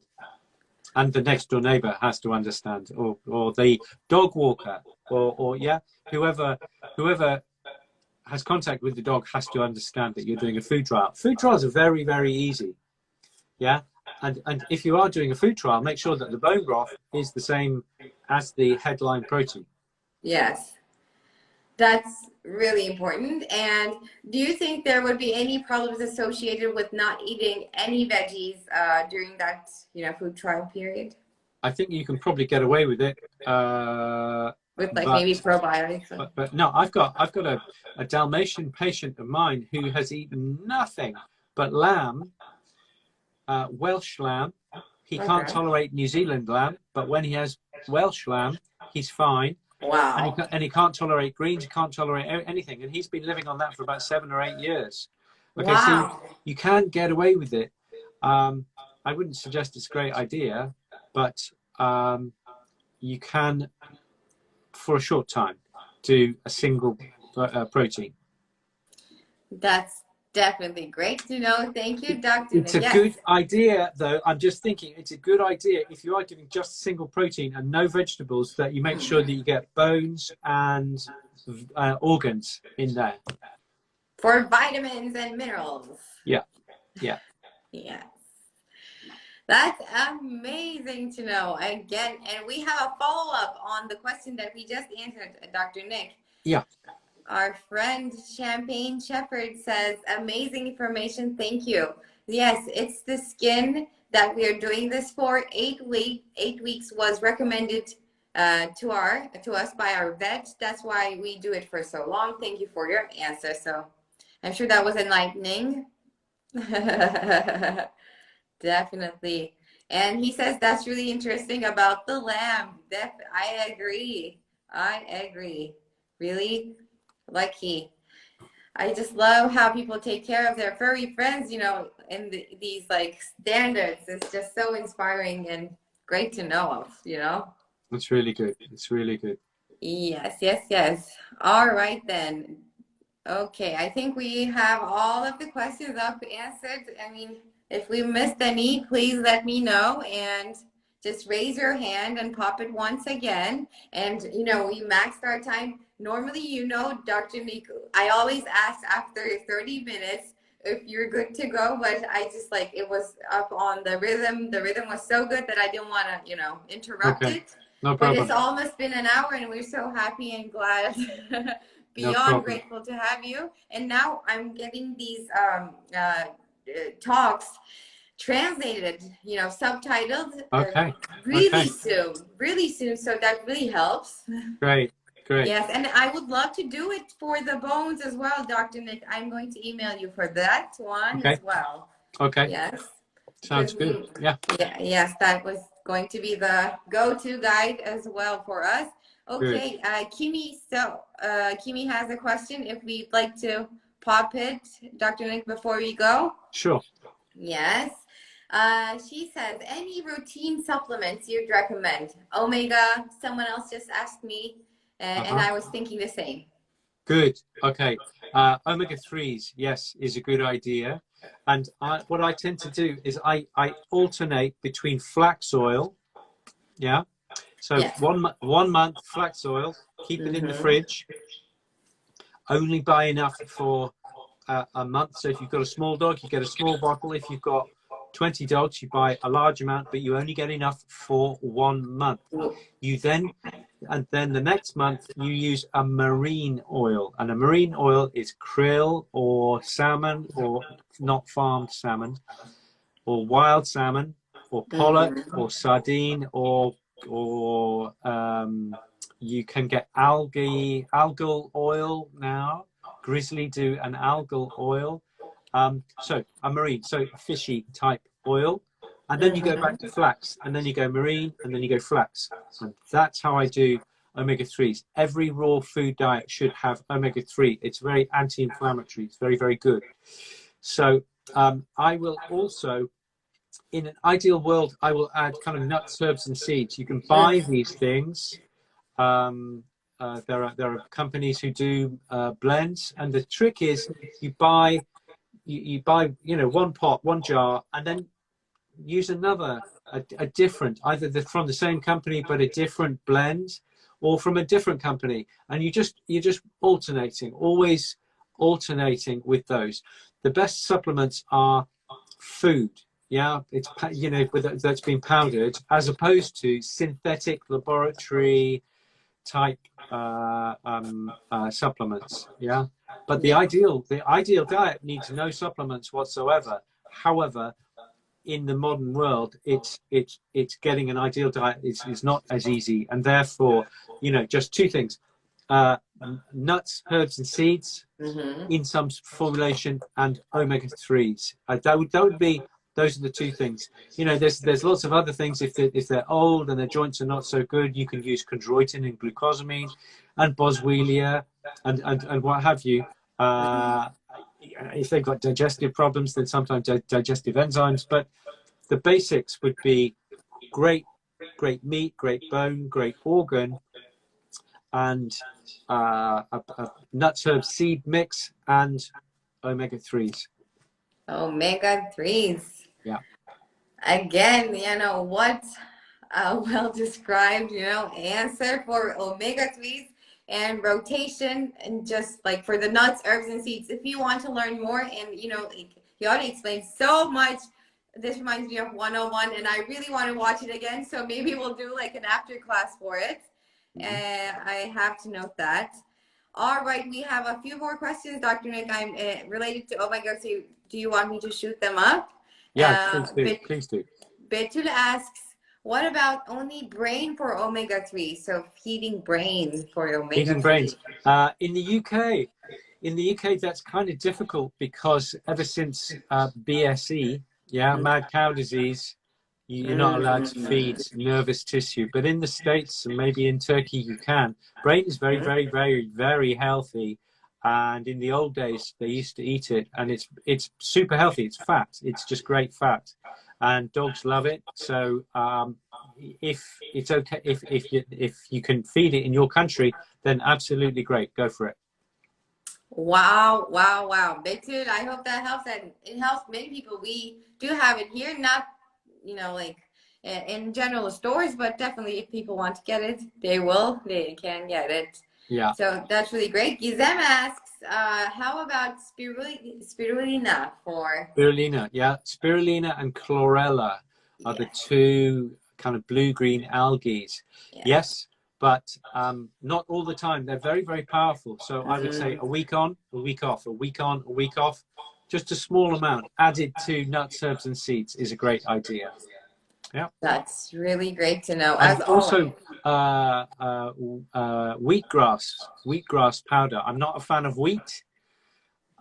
And the next door neighbor has to understand, or the dog walker, or yeah, whoever has contact with the dog has to understand that you're doing a food trial. Food trials are very, very easy. Yeah, and if you are doing a food trial, make sure that the bone broth is the same as the headline protein. Yes, that's really important. And do you think there would be any problems associated with not eating any veggies during that, food trial period? I think you can probably get away with it. With maybe probiotics. But no, I've got a Dalmatian patient of mine who has eaten nothing but lamb, Welsh lamb. He can't tolerate New Zealand lamb, but when he has Welsh lamb, he's fine. Wow. And he can't tolerate greens, he can't tolerate anything. And he's been living on that for about 7 or 8 years. Okay, wow. So you can get away with it. I wouldn't suggest it's a great idea, but you can, for a short time, do a single protein. That's definitely great to know. Thank you, Dr. It's a good idea, though. I'm just thinking it's a good idea if you are giving just a single protein and no vegetables, that you make sure that you get bones and organs in there. For vitamins and minerals. Yeah, yeah. Yes. That's amazing to know. Again, and we have a follow-up on the question that we just answered, Dr. Nick. Yeah. Our friend Champagne Shepherd says, amazing information, thank you. Yes, it's the skin that we are doing this for. 8 weeks was recommended to us by our vet. That's why we do it for so long. Thank you for your answer. So I'm sure that was enlightening. Definitely. And he says that's really interesting about the lamb. I agree. Really lucky. I just love how people take care of their furry friends, in these standards. It's just so inspiring and great to know of, It's really good. It's really good. Yes. All right then. Okay, I think we have all of the questions up answered. I mean, if we missed any, please let me know and just raise your hand and pop it once again. And, we maxed our time. Normally, Dr. Nick, I always ask after 30 minutes if you're good to go, but I just it was up on the rhythm. The rhythm was so good that I didn't want to, interrupt it. No problem. But it's almost been an hour and we're so happy and glad. Beyond grateful to have you. And now I'm getting these talks translated, subtitled really soon. So that really helps. Great. Yes, and I would love to do it for the bones as well, Dr. Nick. I'm going to email you for that one as well. Okay. Yes. Sounds good. Yeah. Yes, that was going to be the go-to guide as well for us. Okay, Kimi. So Kimi has a question. If we'd like to pop it, Dr. Nick, before we go. Sure. Yes. She says, any routine supplements you'd recommend? Omega, someone else just asked me, and I was thinking the same. Good. Okay. Omega-3s, yes, is a good idea. And what I tend to do is I alternate between flax oil. Yeah. So yes. one month flax oil, keep it in the fridge. Only buy enough for a month. So if you've got a small dog, you get a small bottle. If you've got 20 dogs, you buy a large amount, but you only get enough for 1 month. And then the next month you use a marine oil, and a marine oil is krill or salmon, or not farmed salmon, or wild salmon, or pollock, or sardine, or you can get algal oil now. Grizzly do an algal oil. So a marine, so a fishy type oil, and then you go back to flax, and then you go marine, and then you go flax, and that's how I do omega-3s. Every raw food diet should have omega-3. It's very anti-inflammatory. It's very, very good. So I will also, in an ideal world, I will add kind of nuts, herbs, and seeds. You can buy these things. There are companies who do blends, and the trick is you buy one pot, one jar, and then use another, a different, either from the same company but a different blend, or from a different company, and you're just alternating, always alternating with those. The best supplements are food. Yeah, it's that's been powdered, as opposed to synthetic laboratory type supplements. Yeah, but the ideal diet needs no supplements whatsoever. However, in the modern world, it's getting an ideal diet is not as easy, and therefore, just two things: nuts, herbs, and seeds in some formulation, and omega-3s. That would be. Those are the two things. There's lots of other things. If they're old and their joints are not so good, you can use chondroitin and glucosamine and boswellia and what have you. If they've got digestive problems, then sometimes digestive enzymes. But the basics would be great meat, great bone, great organ, and a nuts, herbs, seed mix, and omega-3s. Omega-3s. Yeah. Again, what a well described, answer for omega-3s and rotation, and just like for the nuts, herbs, and seeds. If you want to learn more, and he already explained so much. This reminds me of 101, and I really want to watch it again. So maybe we'll do like an after class for it. I have to note that. All right, we have a few more questions, Dr. Nick. I'm related to omega-3. Do you want me to shoot them up? Yeah, please do. Betül asks, what about only brain for omega-3? So feeding brain for omega-3. Feeding brains. In the UK, that's kind of difficult because ever since BSE, mad cow disease, you're not allowed to feed nervous tissue. But in the States, and maybe in Turkey, you can. Brain is very, very, very, very healthy. And in the old days, they used to eat it, and it's super healthy. It's fat. It's just great fat, and dogs love it. So if it's okay, if you can feed it in your country, then absolutely great. Go for it. Wow. Betül, I hope that helps, and it helps many people. We do have it here, not like in general stores, but definitely if people want to get it, they can get it. Yeah. So that's really great. Gizem asks, how about spirulina for? Spirulina, yeah. Spirulina and chlorella are the two kind of blue-green algae. Yeah. Yes, but not all the time. They're very, very powerful. So I would say a week on, a week off, a week on, a week off. Just a small amount added to nuts, herbs, and seeds is a great idea. Yeah, that's really great to know. And also wheatgrass powder. I'm not a fan of wheat,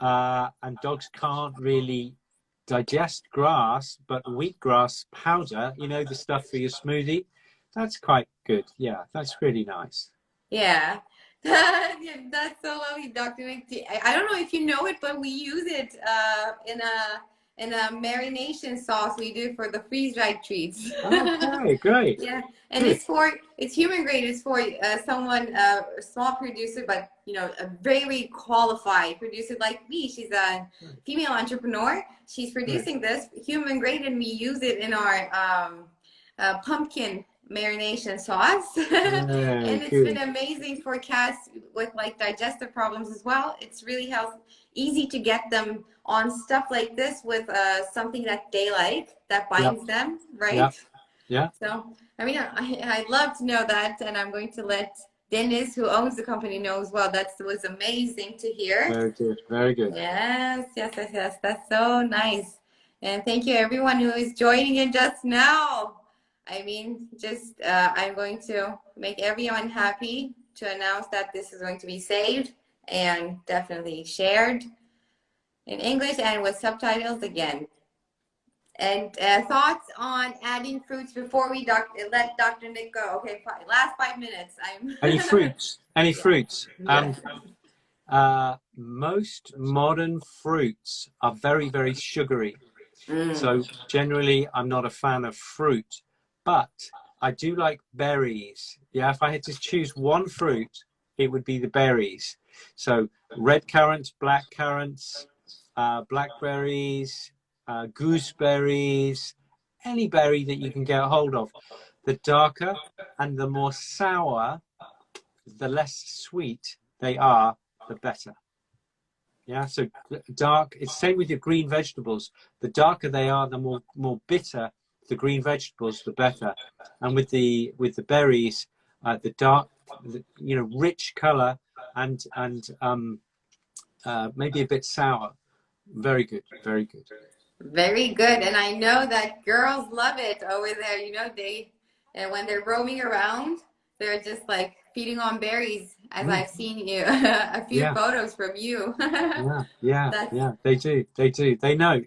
and dogs can't really digest grass, but wheatgrass powder, the stuff for your smoothie, that's quite good. Yeah, that's really nice. Yeah. That's so lovely, Dr. Nick. I don't know if you know it, but we use it in a marination sauce we do for the freeze-dried treats. Okay, great. Yeah, and good. It's human grade. It's for someone, a small producer, but a very qualified producer like me. She's a female entrepreneur. She's producing this human grade, and we use it in our pumpkin marination sauce. And it's been amazing for cats with like digestive problems as well. It's really easy to get them on stuff like this with something that they like, that binds them, right? Yeah. So I mean, I'd love to know that, and I'm going to let Dennis, who owns the company, know as well. That was amazing to hear. Very good, very good. Yes. That's so nice. And thank you everyone who is joining in just now. I mean, I'm going to make everyone happy to announce that this is going to be saved and definitely shared. in English and with subtitles again. And thoughts on adding fruits before we let Dr. Nick go. Okay, last 5 minutes. Any fruits? Any fruits? Yes. Most modern fruits are very, very sugary. So generally, I'm not a fan of fruit, but I do like berries. Yeah, if I had to choose one fruit, it would be the berries. So red currants, black currants, blackberries, gooseberries, any berry that you can get a hold of. The darker and the more sour, the less sweet they are, the better. Yeah, so dark, it's the same with your green vegetables. The darker they are, the more bitter the green vegetables, the better. And with the berries, the dark, rich color and maybe a bit sour. Very good, very good. Very good. And I know that girls love it over there. You know, when they're roaming around, they're just like feeding on berries, as I've seen you a few photos from you. yeah, they do. They know,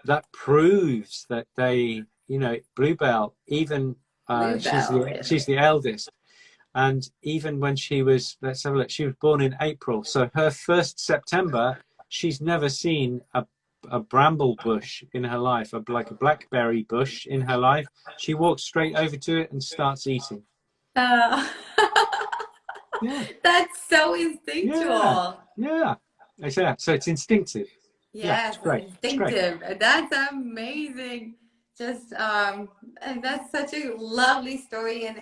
that proves that they, Bluebell, even she's the eldest. And even when she was, let's have a look, she was born in April. So her first September, she's never seen a bramble bush in her life, like a blackberry bush in her life. She walks straight over to it and starts eating. Yeah. That's so instinctual. Yeah. So it's instinctive. Yes, it's great. Instinctive. That's amazing. Just and that's such a lovely story, and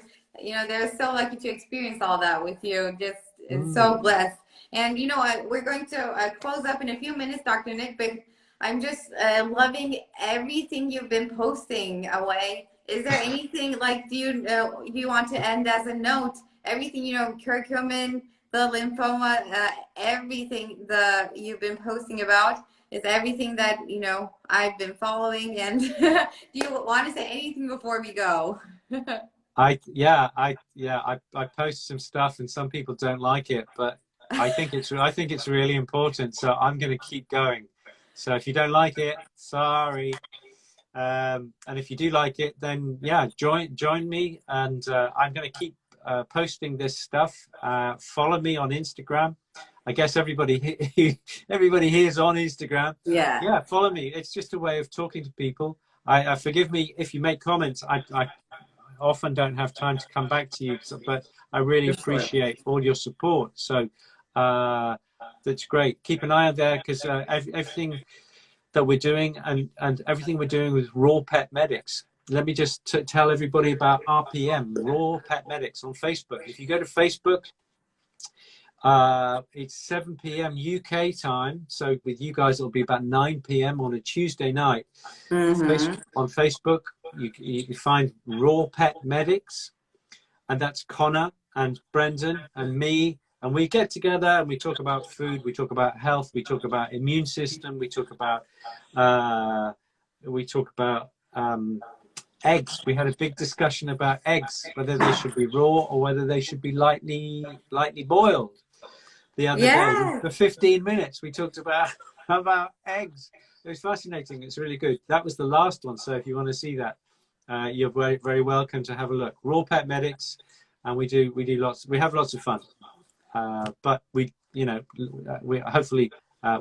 they're so lucky to experience all that with you. Just so blessed. And we're going to close up in a few minutes, Dr. Nick, but I'm just loving everything you've been posting away. Is there anything like, do you want to end as a note? Everything, curcumin, the lymphoma, everything that you've been posting about is everything that, I've been following. And do you want to say anything before we go? I post some stuff and some people don't like it, but I think it's really important. So I'm going to keep going. So if you don't like it, sorry. And if you do like it, then join me. And I'm going to keep posting this stuff. Follow me on Instagram. I guess everybody here is on Instagram. Yeah, follow me. It's just a way of talking to people. I forgive me if you make comments. I often don't have time to come back to you, but I really appreciate all your support. So that's great. Keep an eye on there, because everything that we're doing and everything we're doing with Raw Pet Medics. Let me just tell everybody about RPM, Raw Pet Medics, on Facebook. If you go to Facebook, it's 7 p.m. UK time. So with you guys, it'll be about 9 p.m. on a Tuesday night. On Facebook, you find Raw Pet Medics, and that's Connor and Brendan and me. And we get together and we talk about food, we talk about health, we talk about immune system, we talk about eggs. We had a big discussion about eggs, whether they should be raw or whether they should be lightly boiled. The other day, for 15 minutes, we talked about eggs. It was fascinating. It's really good. That was the last one. So if you want to see that, you're very, very welcome to have a look. Raw Pet Medics, and we have lots of fun. But we hopefully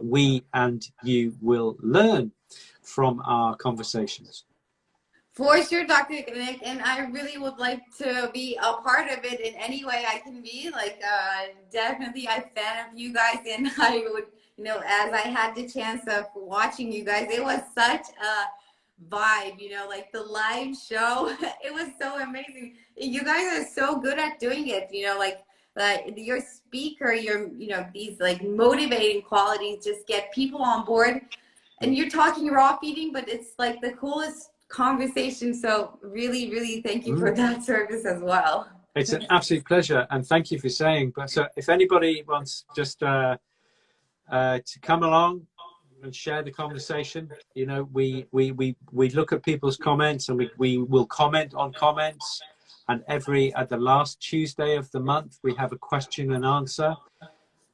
we and you will learn from our conversations. For sure, Dr. Nick, and I really would like to be a part of it in any way I can be. Like, definitely I'm a fan of you guys, and I would, as I had the chance of watching you guys, it was such a vibe, like the live show. It was so amazing. You guys are so good at doing it, like your speaker, these like motivating qualities just get people on board. And you're talking raw feeding, but it's like the coolest conversation. So really, really thank you for that service as well. It's an absolute pleasure, and thank you for saying. But so if anybody wants just to come along and share the conversation, we look at people's comments, and we will comment on comments. And at the last Tuesday of the month, we have a question and answer.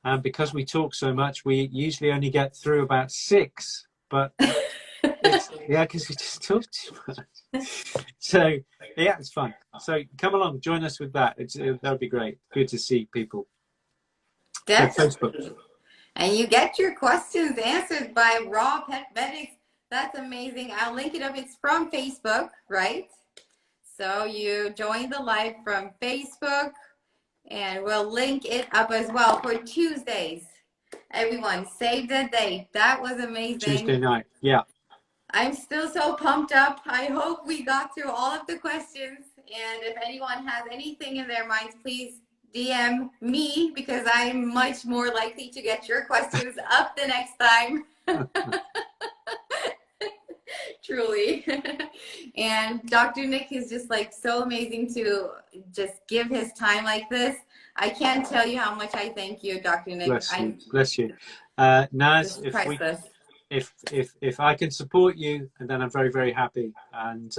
and because we talk so much, we usually only get through about 6. But yeah, because we just talk too much. So yeah, it's fun. So come along, join us with that. That would be great. Good to see people. Definitely. And you get your questions answered by Raw Pet Medics. That's amazing. I'll link it up. It's from Facebook, right? So you join the live from Facebook, and we'll link it up as well for Tuesdays. Everyone, save the date. That was amazing. Tuesday night, yeah. I'm still so pumped up. I hope we got through all of the questions. And if anyone has anything in their minds, please DM me, because I'm much more likely to get your questions up the next time. Truly. And Dr. Nick is just like so amazing to just give his time like this. I can't tell you how much I thank you, Dr. Nick. Bless you. Naz, if I can support you, then I'm very, very happy. And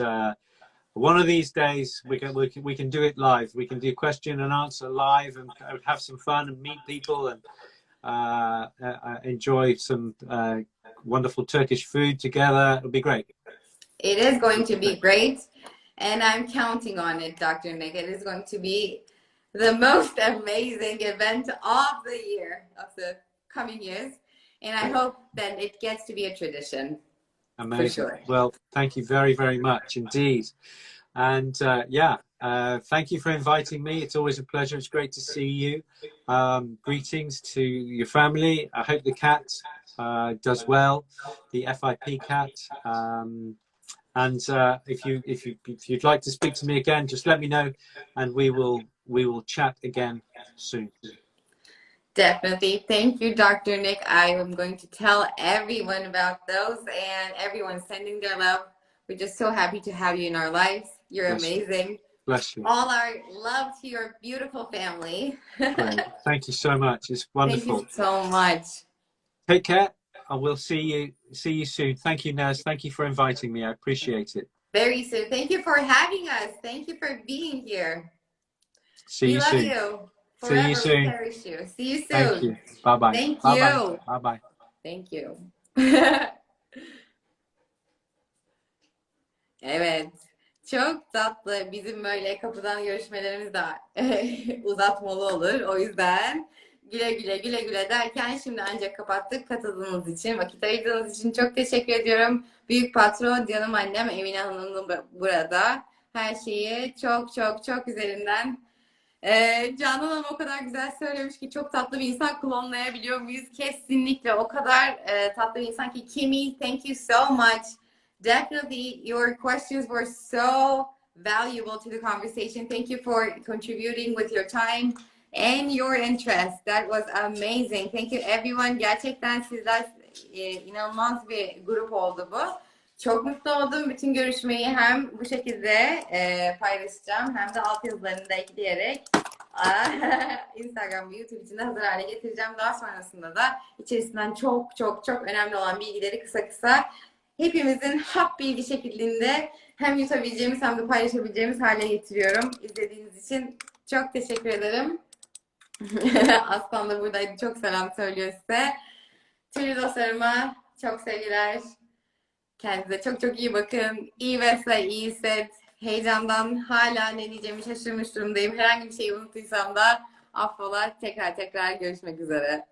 one of these days we can do it live. We can do question and answer live and have some fun and meet people and enjoy some wonderful Turkish food together. It'll be great. It is going to be great, and I'm counting on it, Dr. Nick. It is going to be the most amazing event of the year, of the coming years, and I hope that it gets to be a tradition. Amazing. For sure. Well, thank you very, very much indeed. And thank you for inviting me. It's always a pleasure. It's great to see you. Greetings to your family. I hope the cat does well, the FIP cat. And if you'd like to speak to me again, just let me know, and we will chat again soon. Definitely. Thank you, Dr. Nick. I am going to tell everyone about those, and everyone sending their love. We're just so happy to have you in our lives. You're amazing. Bless you. All our love to your beautiful family. Great. Thank you so much. It's wonderful. Thank you so much. Take care, and we'll see you soon. Thank you, Naz. Thank you for inviting me. I appreciate it. Very soon. Thank you for having us. Thank you for being here. See you soon. We love you. See you soon. Cherish you. See you soon. Thank you. Bye-bye. Thank Bye-bye. you. Bye-bye. Thank you. Evet. Çok tatlı. Bizim böyle kapıdan görüşmelerimiz de uzatmalı olur. O yüzden güle güle derken şimdi ancak kapattık. Katıldığınız için, vakit ayırdığınız için çok teşekkür ediyorum. Büyük patron, canım annem Emine Hanım burada. Her şeyi çok üzerinden. Canan Hanım o kadar güzel söylemiş ki çok tatlı bir insan, klonlayabiliyor muyuz? Kesinlikle o kadar tatlı bir insan ki. Kimi, thank you so much. Definitely your questions were so valuable to the conversation. Thank you for contributing with your time and your interest. That was amazing. Thank you everyone. Gerçekten sizler inanılmaz bir grup oldu bu. Çok mutlu oldum. Bütün görüşmeyi hem bu şekilde paylaşacağım, hem de altyazılarını da ekleyerek Instagram ve YouTube için de hazır hale getireceğim. Daha sonrasında da içerisinden çok önemli olan bilgileri kısa hepimizin hap bilgi şeklinde hem yutabileceğimiz hem de paylaşabileceğimiz hale getiriyorum. İzlediğiniz için çok teşekkür ederim. Aslan da buradaydı. Çok selam söylüyor size. Tüm dostlarıma çok sevgiler. Kendinize çok iyi bakın. İyi besle, iyi hisset. Heyecandan hala ne diyeceğimi şaşırmış durumdayım. Herhangi bir şeyi unuttuysam da affola. Tekrar görüşmek üzere.